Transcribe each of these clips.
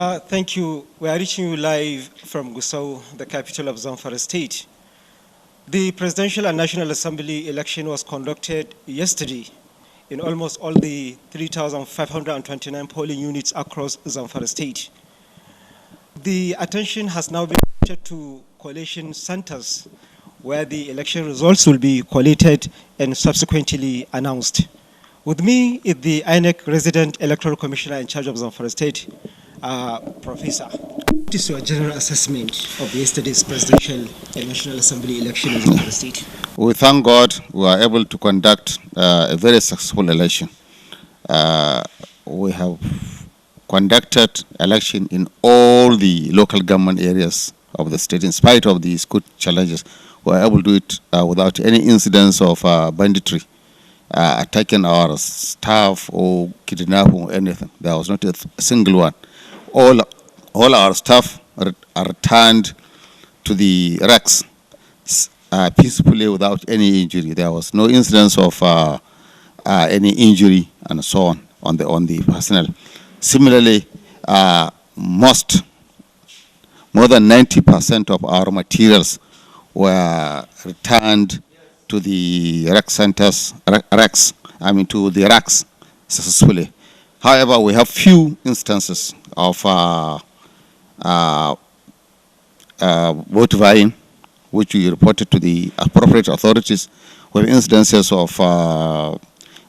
Thank you. We are reaching you live from Gusau, the capital of Zamfara State. The Presidential and National Assembly election was conducted yesterday in almost all the 3,529 polling units across Zamfara State. The attention has now been shifted to collation centers where the election results will be collated and subsequently announced. With me is the INEC Resident Electoral Commissioner in charge of Zamfara State, Professor. What is your general assessment of yesterday's Presidential and National Assembly election in Zamfara State? We thank God we were able to conduct a very successful election. We have conducted election in all the local government areas of the state. In spite of these good challenges, we were able to do it without any incidents of banditry, attacking our staff or kidnapping or anything. There was not a single one. All our staff are returned to the racks peacefully without any injury. There was no incidence of any injury and so on the personnel. Similarly, more than 90% of our materials were returned to the racks successfully. However, we have few instances of vote buying, which we reported to the appropriate authorities. We have instances of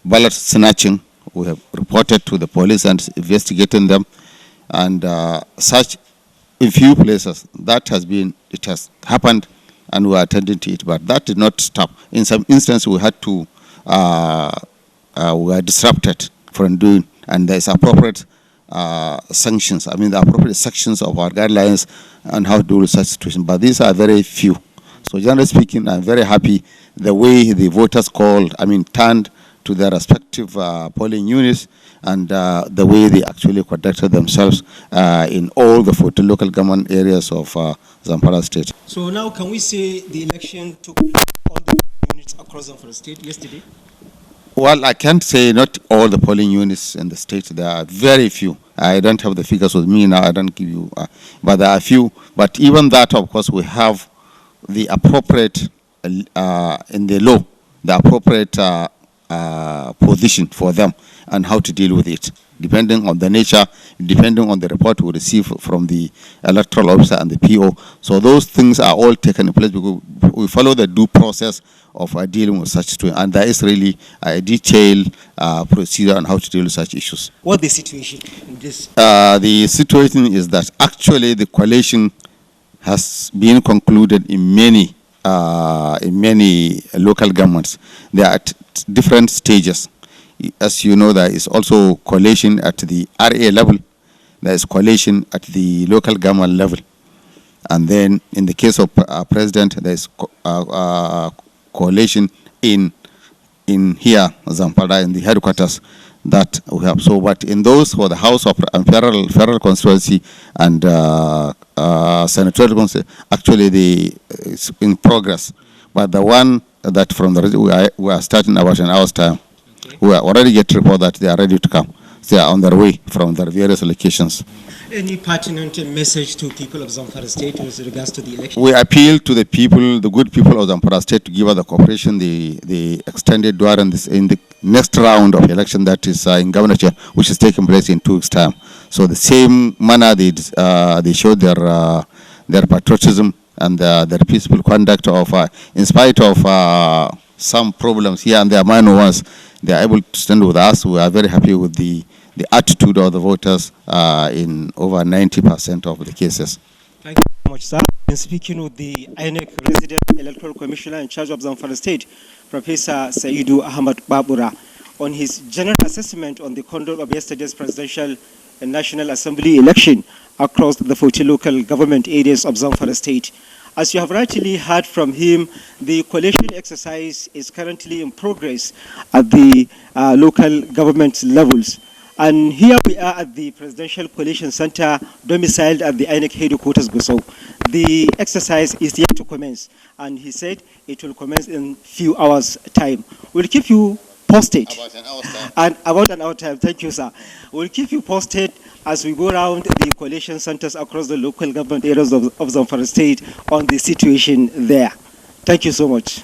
ballot snatching. We have reported to the police and investigating them, and such in few places it has happened, and we are attending to it. But that did not stop. In some instances, we had to we were disrupted from doing, and there is appropriate sanctions. I mean, the appropriate sections of our guidelines on how to deal with such situations. But these are very few. So generally speaking, I'm very happy the way the voters turned to their respective polling units, and the way they actually conducted themselves in all the 40 local government areas of Zamfara State. So now can we say the election took place all the units across Zamfara State yesterday? Well, I can't say not all the polling units in the state. There are very few. I don't have the figures with me now. I don't give you, but there are few. But even that, of course, we have the appropriate in the law, the appropriate position for them and how to deal with it, depending on the nature, depending on the report we receive from the electoral officer and the PO. So those things are all taken in place because we follow the due process of dealing with such situation, and there is really a detailed procedure on how to deal with such issues. What is the situation in this? The situation is that actually the coalition has been concluded in many local governments. They are at different stages. As you know, there is also coalition at the RA level. There is coalition at the local government level. And then in the case of president, there is coalition in here, Zamfara, in the headquarters that we have. So, but in those for the House of federal constituency and senatorial constituency, actually it's in progress. But the one that from the we are starting about an hour's time. Okay. We are already get report that they are ready to come. They are on their way from their various locations. Any pertinent message to people of Zamfara State with regards to the election? We appeal to the people, the good people of Zamfara State, to give us the cooperation the extended during this in the next round of election that is in governorship, which is taking place in 2 weeks' time. So the same manner they showed their patriotism and their peaceful conduct of in spite of some problems here and there, minor ones, they are able to stand with us. We are very happy with the attitude of the voters in over 90% of the cases. Thank you very much, sir. In speaking with the INEC Resident Electoral Commissioner in charge of Zamfara State, Professor Saidu Ahmad Babura, on his general assessment on the conduct of yesterday's Presidential and National Assembly election across the 40 local government areas of Zamfara State. As you have rightly heard from him, the coalition exercise is currently in progress at the local government levels. And here we are at the Presidential Coalition Center, domiciled at the INEC headquarters, Gusau. The exercise is yet to commence, and he said it will commence in few hours' time. We'll keep you posted. About an hour's time. And about an hour time, thank you, sir. We'll keep you posted as we go around the coalition centers across the local government areas of Zamfara State on the situation there. Thank you so much.